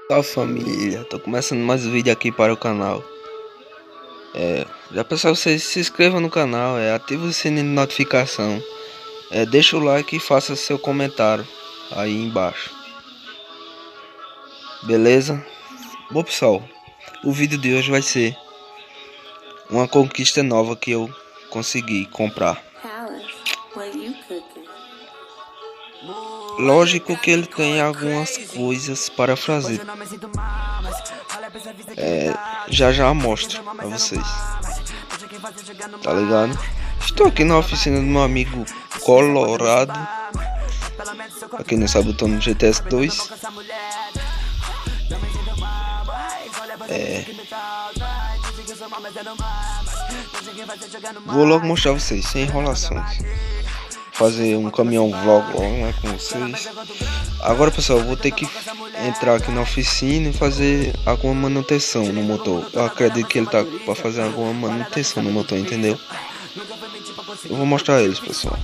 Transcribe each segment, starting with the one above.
Salve família, tô começando mais um vídeo aqui para o canal. Já pessoal, vocês se inscrevam no canal, ativa o sininho de notificação, deixa o like e faça seu comentário aí embaixo. Beleza? Bom pessoal, o vídeo de hoje vai ser uma conquista nova que eu consegui comprar. Lógico que ele tem algumas coisas para fazer. Já mostro pra vocês. Tá ligado? Estou aqui na oficina do meu amigo Colorado. Pra quem não sabe, eu tô no GTS 2. Vou logo mostrar vocês, sem enrolações. Fazer um caminhão vlog logo, né, com vocês. Agora pessoal, eu vou ter que entrar aqui na oficina e fazer alguma manutenção no motor. Eu acredito que ele tá para fazer alguma manutenção no motor, entendeu? Eu vou mostrar eles, pessoal.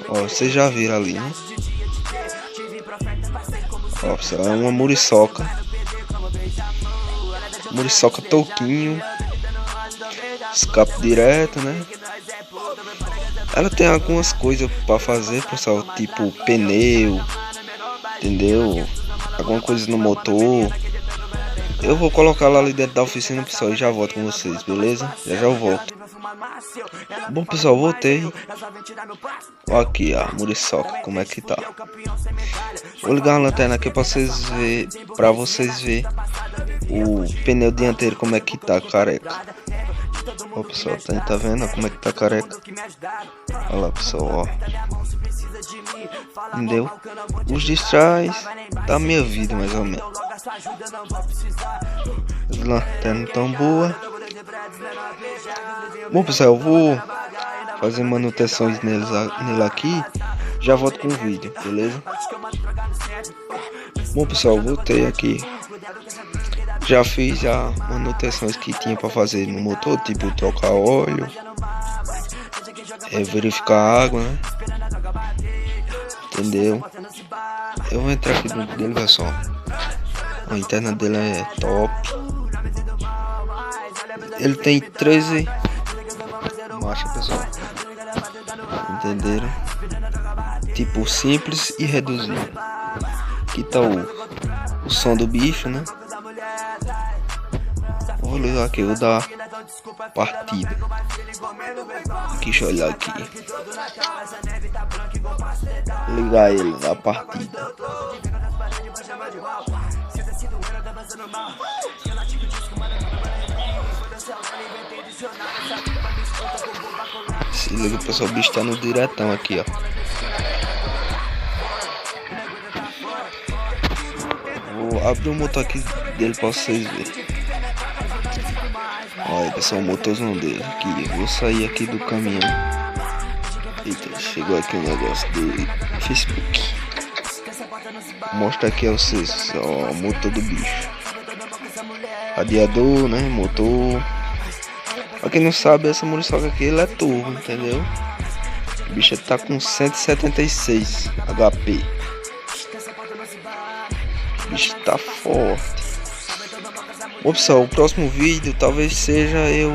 Ó, vocês já viram ali, né? Ó, pessoal, é uma muriçoca. Muriçoca touquinho. Escape direto, né? Ela tem algumas coisas para fazer, pessoal, tipo pneu, entendeu? Alguma coisa no motor. Eu vou colocar lá ali dentro da oficina, pessoal, e já volto com vocês, beleza? Já eu volto. Bom, pessoal, voltei. Ó aqui, a muriçoca, como é que tá. Vou ligar a lanterna aqui para vocês verem o pneu dianteiro como é que tá, careca. Ó pessoal, tá vendo como é que tá careca? Olha lá pessoal, ó. Entendeu? Os de trás da minha vida, mais ou menos. As lanternas tão boa. Bom pessoal, eu vou fazer manutenções nele aqui. Já volto com o vídeo, beleza? Bom pessoal, voltei aqui. Já fiz a manutenções que tinha para fazer no motor, tipo trocar óleo, verificar a água, né? Entendeu? Eu vou entrar aqui dentro dele, pessoal. A interna dele é top. Ele tem 13 marchas, pessoal. Entenderam? Tipo simples e reduzido. Aqui tá o som do bicho, né? Vou ligar aqui, vou dar partida. Aqui, deixa eu olhar aqui. Ligar ele, dar partida. Se liga pessoal, o bicho tá no diretão aqui, ó. Vou abrir o motor aqui dele pra vocês verem. Olha pessoal, o motorzão dele aqui. Eu vou sair aqui do caminhão. Eita, chegou aqui um negócio do Facebook. Vou mostrar aqui a vocês, ó, o motor do bicho. Radiador, né, motor. Pra quem não sabe, essa muriçoca aqui, ele é turbo, entendeu? O bicho tá com 176 HP. O bicho tá forte. Bom pessoal, o próximo vídeo talvez seja eu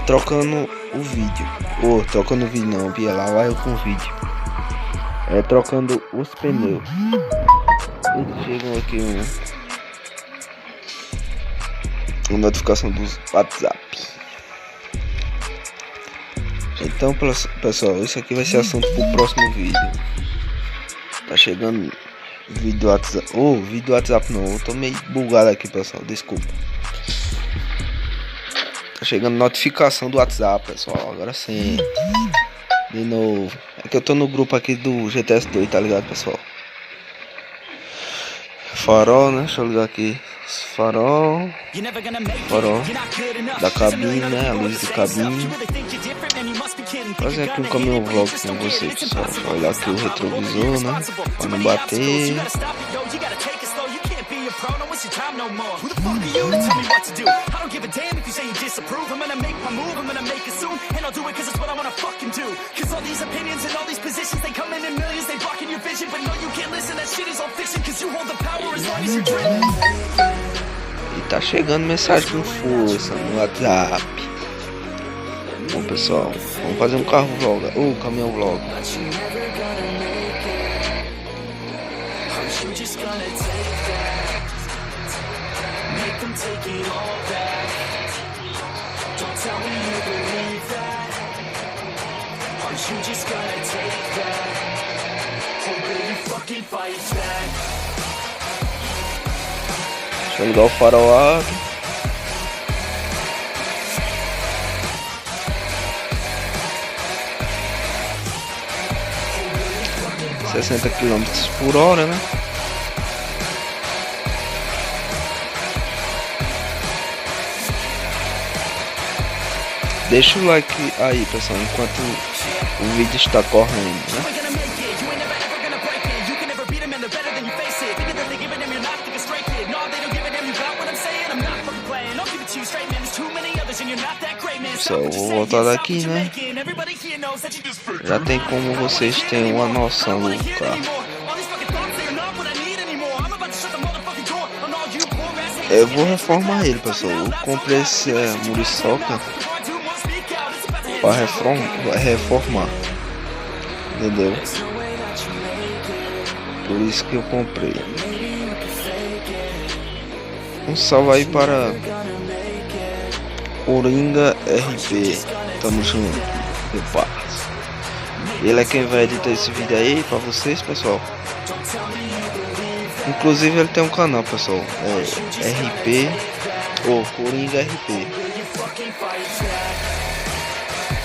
trocando o vídeo. Ou trocando o vídeo não, via lá vai eu com o vídeo. Trocando os pneus. E chegou aqui uma notificação do WhatsApp. Então pessoal, isso aqui vai ser assunto pro próximo vídeo. Tá chegando vídeo do WhatsApp. Vídeo do WhatsApp não, eu tô meio bugado aqui pessoal, desculpa. Tá chegando notificação do WhatsApp pessoal, agora sim. De novo, é que eu tô no grupo aqui do GTS 2, tá ligado pessoal? Farol, né, deixa eu ligar aqui. Farol da cabine, né, a luz de cabine. Fazer aqui um caminhão vlog com vocês, pessoal. Olhar aqui o retrovisor, né, pra não bater. E tá chegando mensagem com força no WhatsApp. Bom pessoal, vamos fazer um carro vlog, ou caminhão vlog. Deixa eu ligar o farol alto. (60 km/h, né? Deixa o like aí, pessoal, enquanto o vídeo está correndo, né? Pessoal, eu vou voltar daqui, né? Já tem como vocês terem uma noção do carro. Eu vou reformar ele, pessoal. Eu comprei esse muriçoca para reformar, entendeu? Por isso que eu comprei. Um salve aí para Coringa RP. Tamo junto, meu parça. Ele é quem vai editar esse vídeo aí pra vocês, pessoal. Inclusive ele tem um canal, pessoal. É RP ou Coringa RP.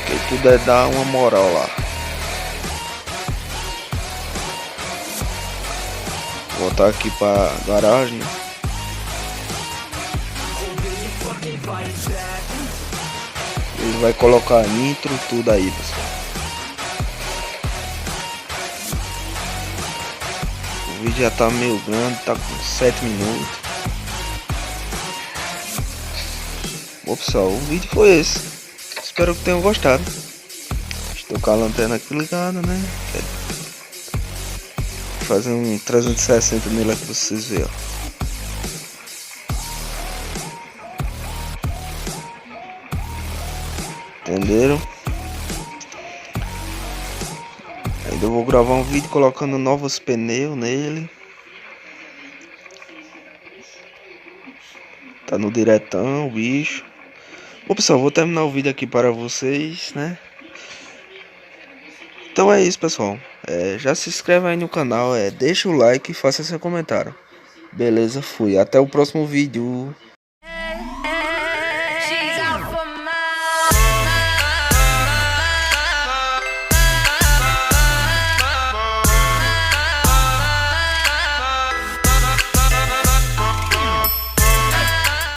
Quem puder dar uma moral lá. Vou voltar aqui pra garagem, né? Ele vai colocar nitro, tudo aí, pessoal. O vídeo já tá meio grande, tá com 7 minutos. Bom, pessoal, o vídeo foi esse. Espero que tenham gostado. Estou com a lanterna aqui ligada, né? Vou fazer um 360 nele aqui pra vocês verem, ó. Entenderam? Ainda vou gravar um vídeo colocando novos pneus nele. Tá no diretão, bicho. Bom, pessoal, vou terminar o vídeo aqui para vocês, né? Então é isso, pessoal. Já se inscreve aí no canal, deixa o like e faça seu comentário. Beleza, fui. Até o próximo vídeo.